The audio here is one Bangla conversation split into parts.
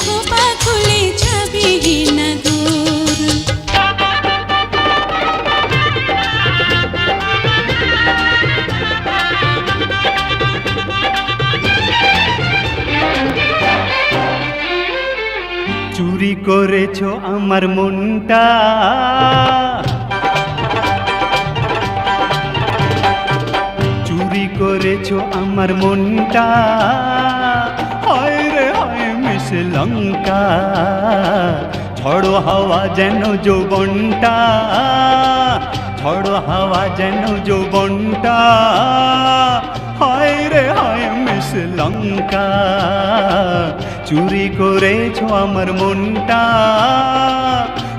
খোপা খুলে যাবে না দূর। চুরি করেছো আমার মনটা, চুরি করেছো আমার মনটা, হায় রে হায় মিস লঙ্কা। ঝড়ো হাওয়া যেন যৌবনটা, ঝড়ো হাওয়া যেন যৌবনটা, হায় রে হায় মিস লঙ্কা। চুরি করেছো আমার মনটা,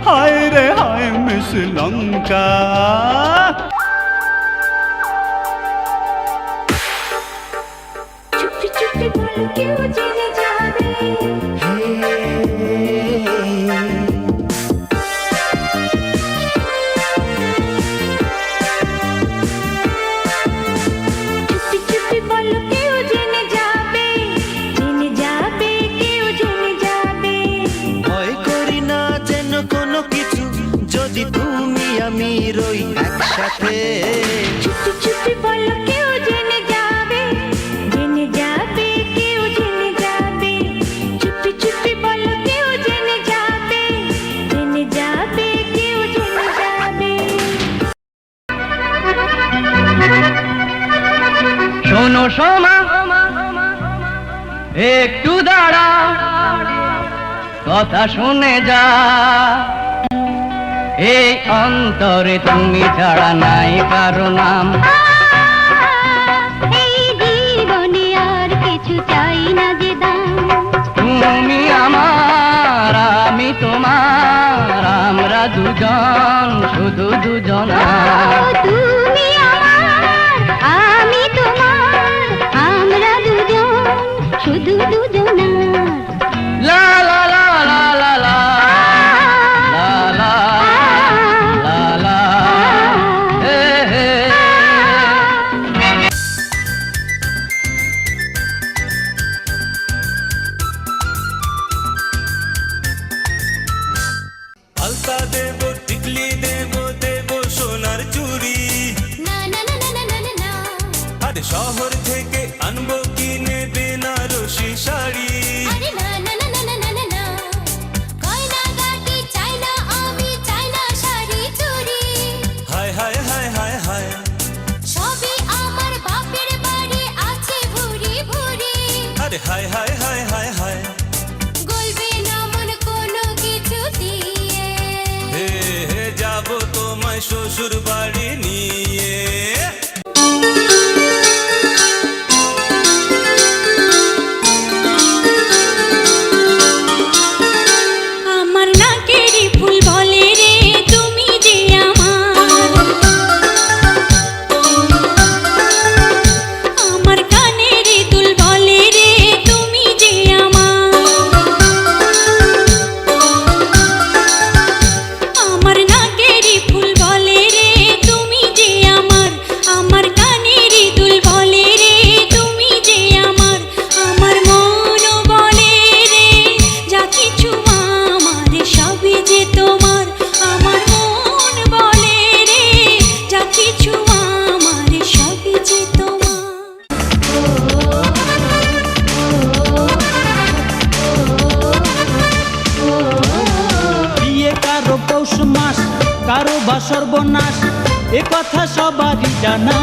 হায় রে হায় মিস লঙ্কা। চুপি চুপি বলো কেউ জেনে যাবে, চুপি চুপি বলো কেউ জেনে যাবে, জেনে যাবে কেউ জেনে যাবে। ভয় করি না যেন কোনো কিছু, যদি তুমি আমি রই একসাথে। চুপি চুপি বলো কেউ জেনে যাবে, জেনে যাবে কেউ জেনে যাবে। চুপি চুপি বলো কেউ জেনে যাবে, জেনে যাবে কেউ জেনে যাবে। শোনো সোমা, একটু দাঁড়া, কথা শুনে যা। এই অন্তরে তুমি ছাড়া নাই কারো নাম। এই জীবনে আর কিছু চাই না যে দাম। তুমি আমার, আমি তোমার, আমরা দুজন, শুধু দুজনা। তুমি আমার, আমি তোমার, আমরা দুজন, শুধু দুজনার। লা লা লা লা লা লা লা লা লা লা, হে হে। আলতা দেব, টিকলি দেব, দেব সোনার চুড়ি। না না না না না না না, আরে শহর থেকে আনবো কিনে বেনারসি শাড়ি। আরে না না না না না না না, গয়না গাটি চাই না আমি, চাই না শাড়ি চুড়ি। হায় হায় হায় হায় হায়, সবই আমার বাপের বাড়ি আছে ভুরি ভুরি। আরে হায় হায় হায় হায় হায়, গলবে না মন কোনো কিছু দিয়ে। হে হে যাবো তোমায় শ্বশুর বাড়ি নিয়ে। আমার নাকেরই ফুল বলে রে তুমি যে আমার, আমার কানেরই দুল বলে রে তুমি যে আমার, আমার নাকেরই ফুল বলে রে তুমি যে আমার, আমার কানেরই দুল বলে রে তুমি যে আমার। আমার মনও বলে রে যা কিছু আমার সবই যে তোমার, আমার মন বলে রে যা কিছু আমার সবই যে তোমার। বিয়ে কারো পৌষ মাস, কারো বা সর্বনাশ, এ কথা সবারই জানা।